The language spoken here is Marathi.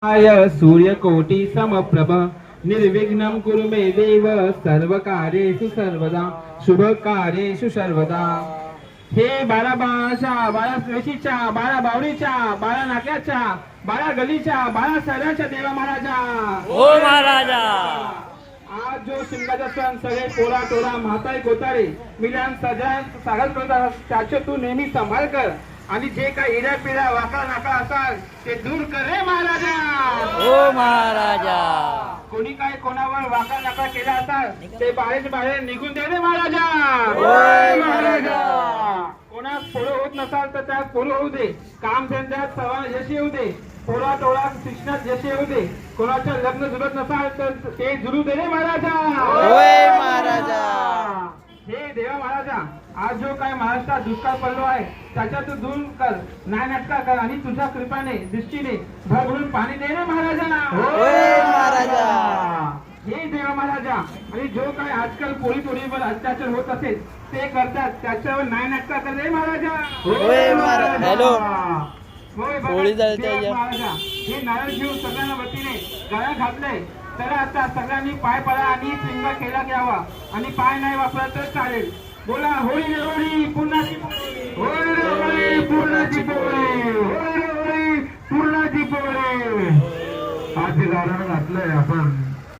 आय सूर्यकोटि समप्रभ निर्विघ्नं कुरु मे देव सर्वकार्येषु सर्वदा शुभकार्येषु सर्वदा. हे बारा बाळाच्या, बारा वेशीच्या, बारा बावडीच्या, बारा नाक्याच्या, बारा गलीच्या, बारा सऱ्याच्या देवा महाराजा. ओ महाराजा. आज जो शिमगाचा सण सगळे पोरा टोरा म्हातारे कोतारे मिलन सजन सागर करतात त्याचे तू नेहमी सांभाळ कर आणि जे काही इड्या पिढ्या वाकडा नाका असाल ते दूर कर रे महाराजा. ओ महाराजा. कोणी काय कोणावर वाकडा नाका केला असाल ते बाहेर निघून दे रे महाराजा. ओय महाराजा. कोणास पोरं होत नसाल तर त्यात पोरं होऊ दे, काम धंद्यात सर्वांना यश येऊ दे, पोरा टोळा शिक्षणात यश येऊ दे, कोणाचं लग्न जुळत नसाल तर ते जुळू दे रे महाराजा. ओय महाराजा. हे देवा महाराजा, आज जो काय महाराष्ट्रात दुष्काळ पडलो आहे त्याच्यात तू दूर कर, नाही नाटका कर आणि तुझ्या कृपाने दृष्टीने भरभरून पाणी दे रे महाराजा. ओय महाराजा. हे देवा महाराजा, आणि जो काय आजकाल पोरीवर अत्याचार होत असेल ते करतात त्याच्यावर नाही नाटका कर रे महाराजा. ओय महाराजा. हॅलो. होय पोळी जळते देवा या. महाराजा, हे नारळ घेऊन सगळ्यांना वतीने गळ्यात घातलंय तर आता सगळ्यांनी पाय पडा आणि शिंगा खेळा घ्यावा आणि पाय नाही वापरला तर चालेल. बोला होळी रे होळी पूर्णाची पोळी, होळी रे होळी पूर्णाची पोळी, होळी रे होळी पूर्णाची पोळी. आज जे गाणं घातलंय आपण